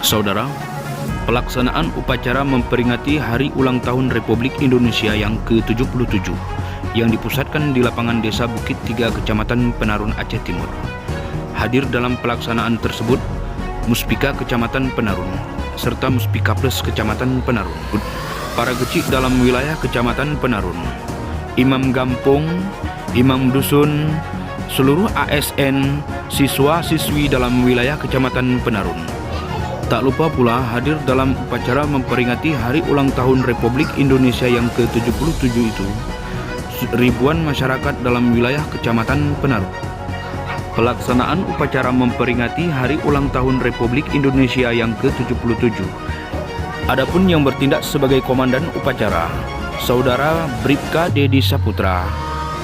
Saudara, pelaksanaan upacara memperingati Hari Ulang Tahun Republik Indonesia yang ke-77 yang dipusatkan di lapangan Desa Bukit 3, Kecamatan Penarun, Aceh Timur. Hadir dalam pelaksanaan tersebut Muspika Kecamatan Penarun serta Muspika Plus Kecamatan Penarun, para gecik dalam wilayah Kecamatan Penarun, imam gampung, imam dusun, seluruh ASN, siswa-siswi dalam wilayah Kecamatan Penarun. Tak lupa pula hadir dalam upacara memperingati Hari Ulang Tahun Republik Indonesia yang ke-77 itu ribuan masyarakat dalam wilayah Kecamatan Penarun. Pelaksanaan upacara memperingati Hari Ulang Tahun Republik Indonesia yang ke-77. Adapun yang bertindak sebagai komandan upacara, Saudara Bribka Dedi Saputra,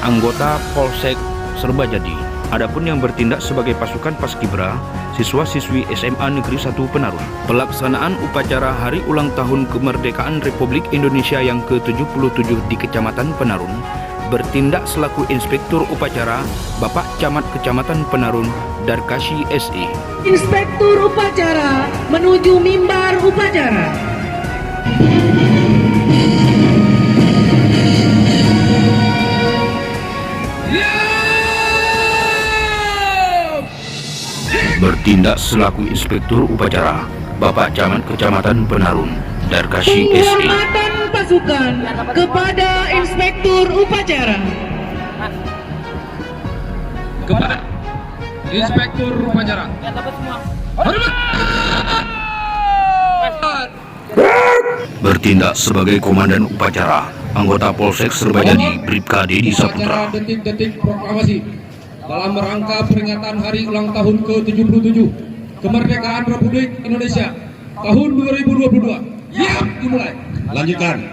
anggota Polsek Serbajadi. Adapun yang bertindak sebagai pasukan Paskibra, siswa-siswi SMA Negeri 1 Penarun. Pelaksanaan upacara Hari Ulang Tahun Kemerdekaan Republik Indonesia yang ke-77 di Kecamatan Penarun, bertindak selaku Inspektur Upacara Bapak Camat Kecamatan Penarun Darkashi SE. Inspektur Upacara menuju mimbar upacara. Bertindak selaku Inspektur Upacara Bapak Camat Kecamatan Penarun Darkashi SE. Penghormatan pasukan kepada Inspektur Upacara. Kepada Inspektur Upacara. Bertindak sebagai Komandan Upacara anggota Polsek Serbajadi Bribka Dedi Saputra. Upacara detik-detik proklamasi dalam rangka peringatan Hari Ulang Tahun ke-77 Kemerdekaan Republik Indonesia tahun 2022. Ya, dimulai. Lanjutkan.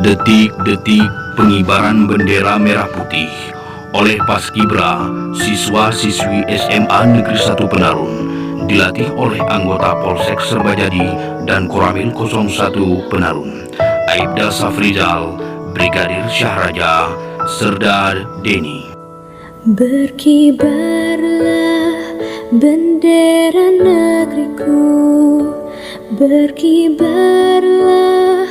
Detik-detik pengibaran bendera merah putih oleh Paskibra siswa-siswi SMA Negeri 1 Penarun dilatih oleh anggota Polsek Serbajadi dan Koramil 01 Penarun, Aibda Safrizal, Brigadir Syahraja, Serda Deni. Berkibarlah bendera negeriku, berkibarlah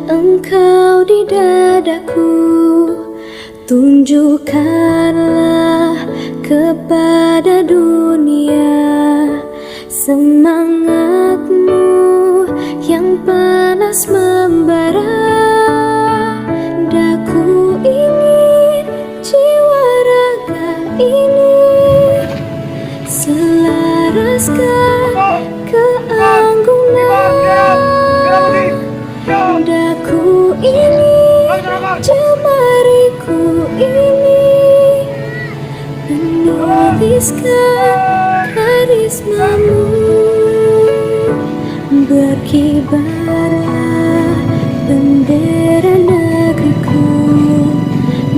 engkau di dadaku, tunjukkanlah kepada dunia semangatmu yang panas membara. Daku ingin jiwa raga ini selaraskan keanggunan. Daku ini, jemariku ini menuliskan karismamu. Berkibarlah bendera negeriku,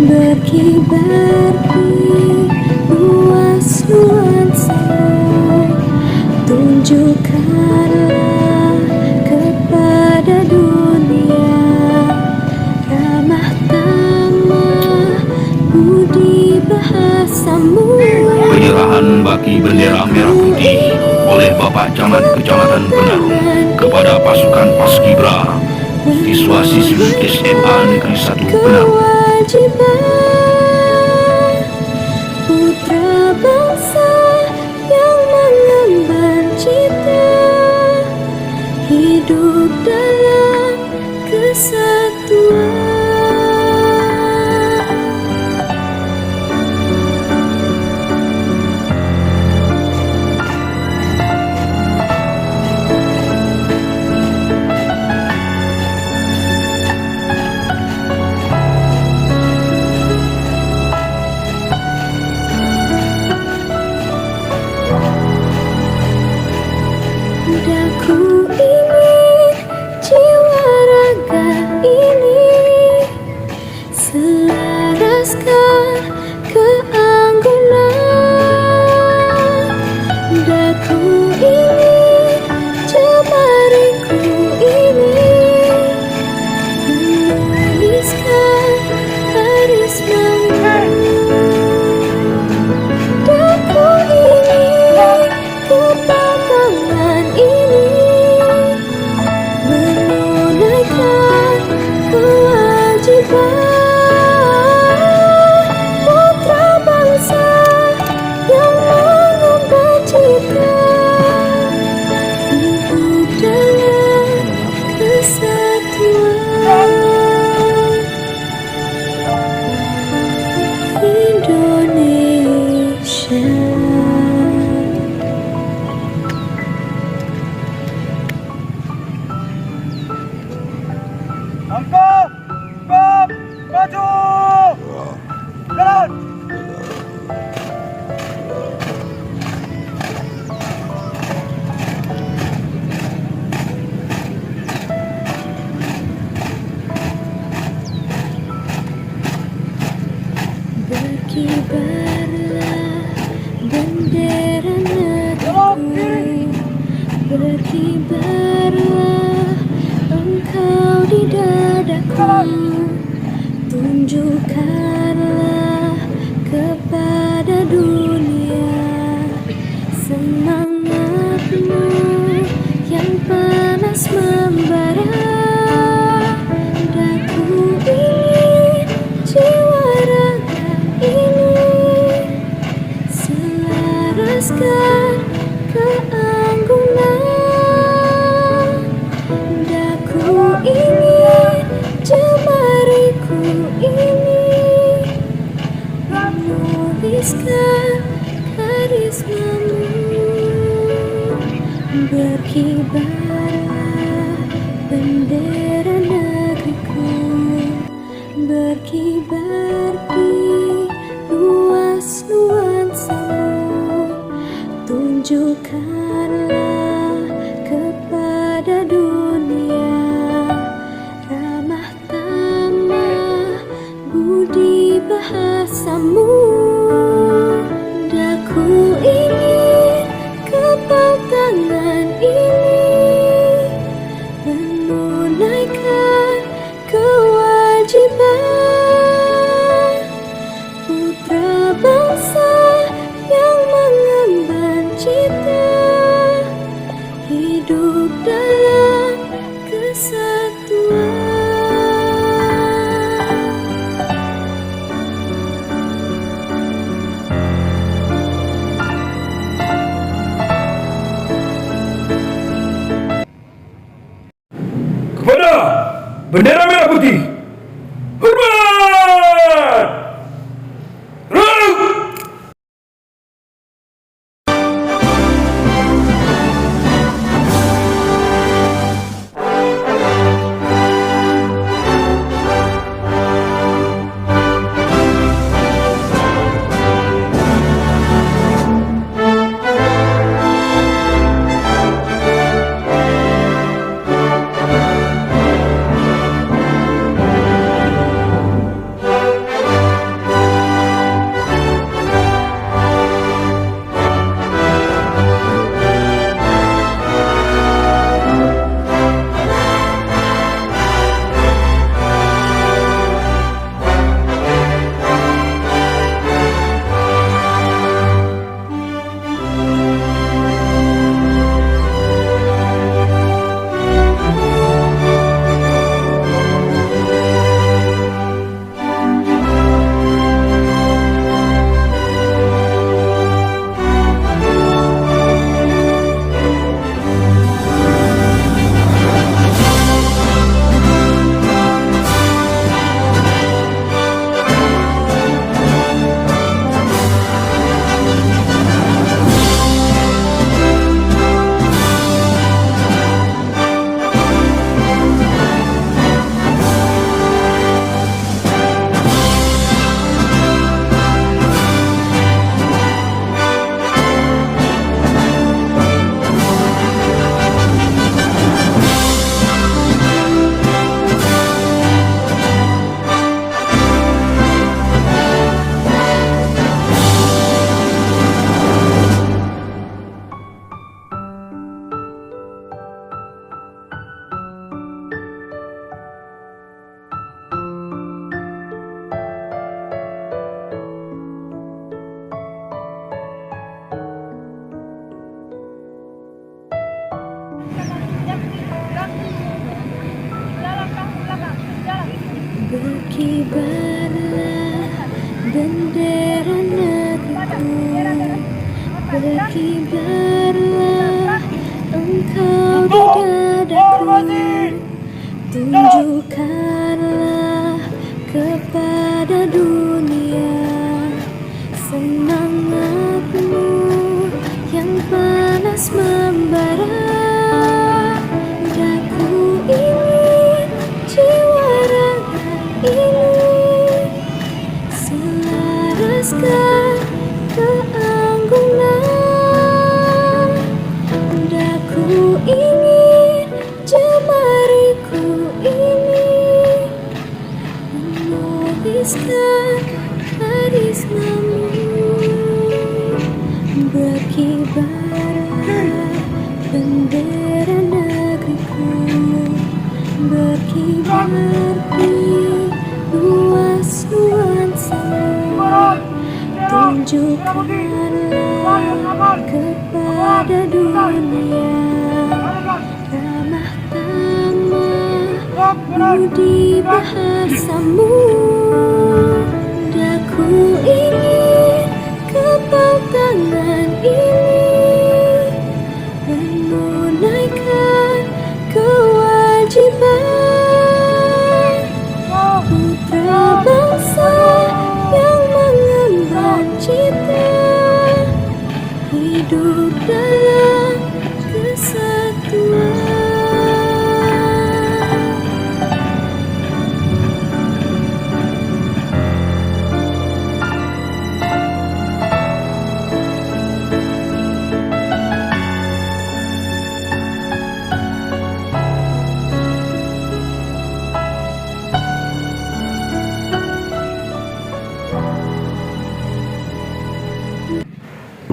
berkibar di luas nuansamu, tunjukkanlah kepada dunia ramah tamah budi bahasamu. Penyerahan baki bendera merah putih oleh Bapak Camat Kecamatan Penarun kepada pasukan Paskibra siswa-siswi SMA Negeri 1 Penarun. Kewajiban putra bangsa yang mengemban cita hidup dalam kesatuan. Berkibarlah bendera negeriku, berkibarlah engkau di dadaku, tunjukkanlah kepada dunia semangatmu yang panas membara. Daku ingin jiwa raga ini selaraskan keanggunan. Daku ingin jemariku ini menuliskan karismamu. Berkibarlah bendera negeriku, berkibar di luas nuansamu, tunjukkanlah kepada dunia ramah tamah budi bahasamu. Daku ingin kepal tangan ini menunaikan kewajiban putra bangsa yang mengemban cita hidup dalam kesatuan. Kepada bendera merah putih, hormat! Rung! Berkibarlah bendera negeriku, berkibarlah engkau di dadaku, tunjukkanlah kepada dunia semangatmu yang panas membara. Daku ingin jiwa raga ini selaraskan keanggunan. Daku ingin jemariku ini menuliskan karismamu berkibarlah bendera negeriku, berkibar di luas nuansamu. Tunjukkanlah kepada dunia ramah tamah budi bahasamu. Daku ingin kepal tangan ini menunaikan kewajiban putra bangsa yang mengemban cita hidup dalam kesatuan.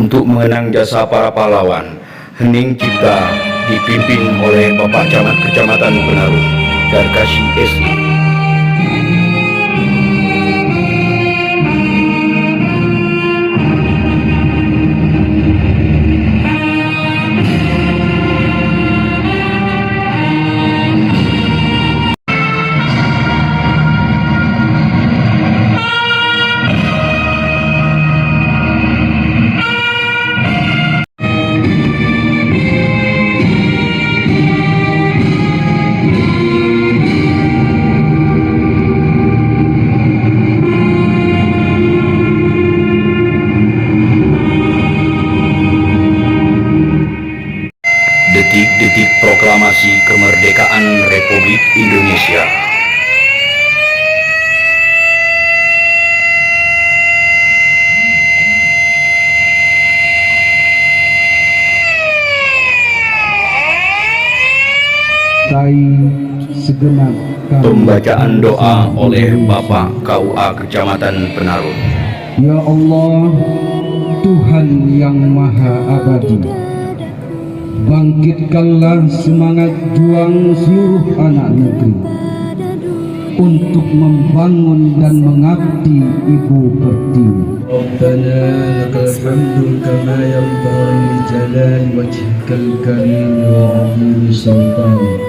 Untuk mengenang jasa para pahlawan, Hening Cipta dipimpin oleh Bapak Camat Kecamatan Penarung, Darkasi SI. Detik-detik proklamasi kemerdekaan Republik Indonesia. Segenap Pembacaan doa oleh Bapak KUA Kecamatan Penarung. Ya Allah, Tuhan yang Maha Abadi, bangkitkanlah semangat juang seluruh anak negeri untuk membangun dan mengabdi Ibu Pertiwi. Rabbana lakal hamdu kama yanbaghi li jalali wajhikal karim wa 'azimi sultanik.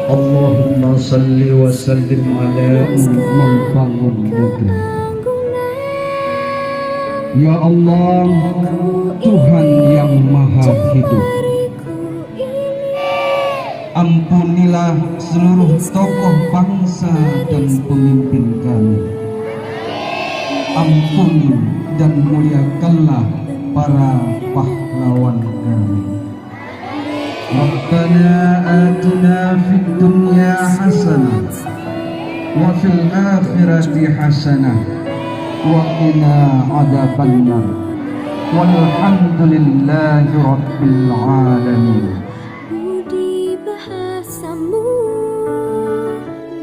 Allahumma salli wa sallim ala Membangun negeri. Ya Allah, Tuhan yang Maha Hidup, ampunilah seluruh tokoh bangsa dan pemimpin kami. Ampuni dan muliakanlah para pahlawan kami. Rabbana atina fid dunya hasanah wa fil akhirati hasanah Wa qina adzabannar. Walhamdulillahi rabbil alamin. Budi bahasamu,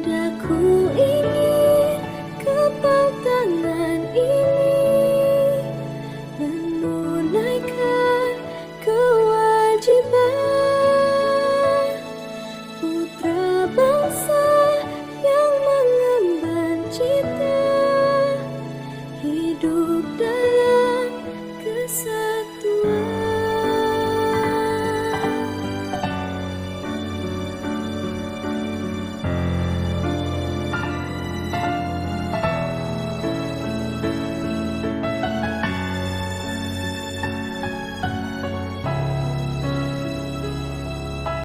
daku ingin kepal tangan ini menunaikan kewajiban putra bangsa yang mengemban cita hidup dalam kesatuan.